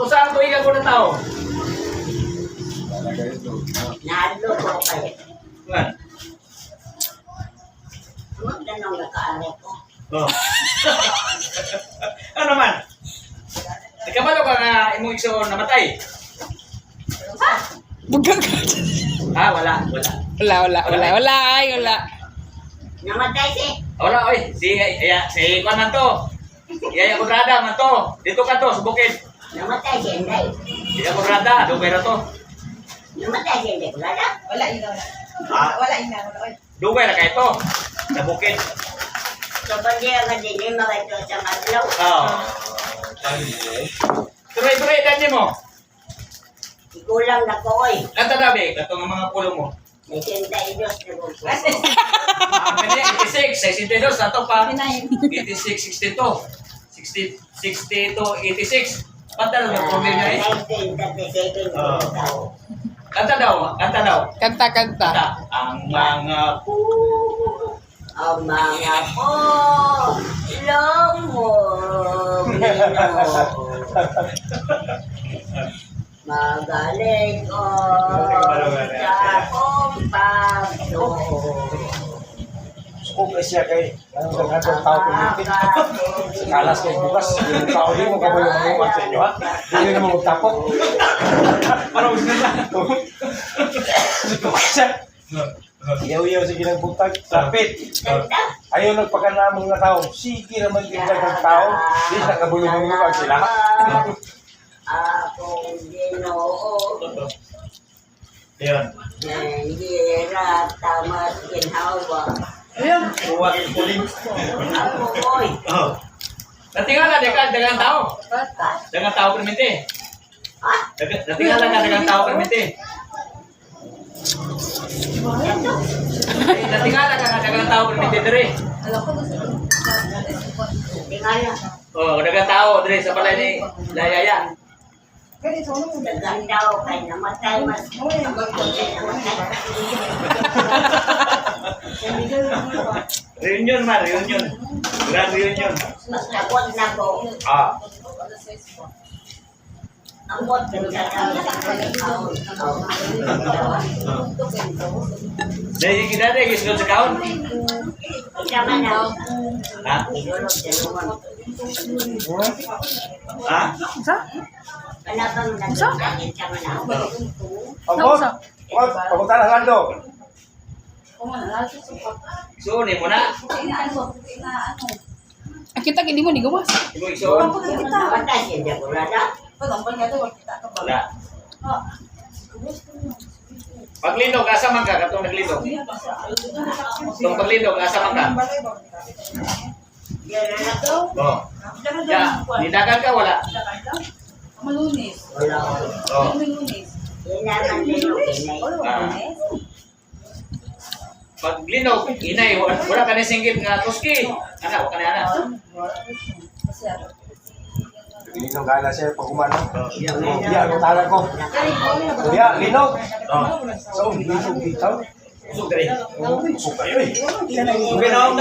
Usahan ko ikan ko na tao. Nalo ko kayo. Kan? Magdanong nakaari ko. Oh. Ano man? Nagkabalo ka nga imong igsoon namatay? Bugang ka. Wala. Wala, ay, wala. Namatay si. Wala, oy. Si Kwan man to. Yaya Kudrada man to. Dito ka to, sa bukid. Namatay si Inday. Yaya Kudrada, dugay ra to. Namatay si Inday. Wala na. Wala ina. Wala ina. Wala. Dugay ra kay to. Sa bukid. So, pag ang din yung mga ito sa matlaw. Oo. Tuloy-tuloy edad mo. Ikulang na ko, oy. Kanta dabi, kato ng mga pulo mo. 82 na ko. 86, 62, ato pa. 86, 62. 62, 86. Kanta na ng problem niya eh. 1937 ko tao. Kanta daw. Kanta. Kanta. Ang mga Ang mga pulong mo, magaling ko sa kumpagdo. Sukog na siya kay anong gangatong tao pinitin. Kalas kay bukas. Yung tao din mo kabayo ng mga sa inyo ha. Hindi na mo magtapok. parang gusto na. Sukog siya. Iyaw-iyaw sa ginagbuntag. Lapit. Ganda. Ayaw nagpakanamong na tao. Sige naman yung ng tao. Di nakabulong mo ang sila. Akong Ginoo, Ayun. nanghirap tamat ginhawa. Ayun. Buwag yung puling. Ako, oy. Oh. Natingala dagang tao. Dagang tao permente. Ah, Natingala ka dagang tao permente. Natingala ka dagang tao permente dire. tingala. Oh, dagang tao dire sa palay ni Layaya. Dagang daw kay namatay mas. Reunion man, reunion. Grand reunion. Mas nabot na ko. Ah. Ang bot ng Dahil kita ada gisulod sa kaon. Isa man na. Ha? Isulog sa luman. Ha? Kanapang nagkakit ka man na. Pagod. Pagunta na Lando. So, ni mo na. Kita hindi mo gawas. Ibo igsoon. Namatay siya dyan. Wala na. Wala. Paglindog, asa man ka? Katong naglindog. Itong paglindog, asa man ka? Yan na to. Oh. Ya, nidagan ka, wala. Malunis. Wala. Oh. Malunis. Yan naman din yung inay. Ah. Paglindog, inay, wala ka na singgit nga tuski. Anak, wala ka na anak. Linog gana siya pag umano. Iya, Iya, ang tala ko. Iya, linog. Oh. So, linog dito. Usog diri. Suka yun eh. Okay na,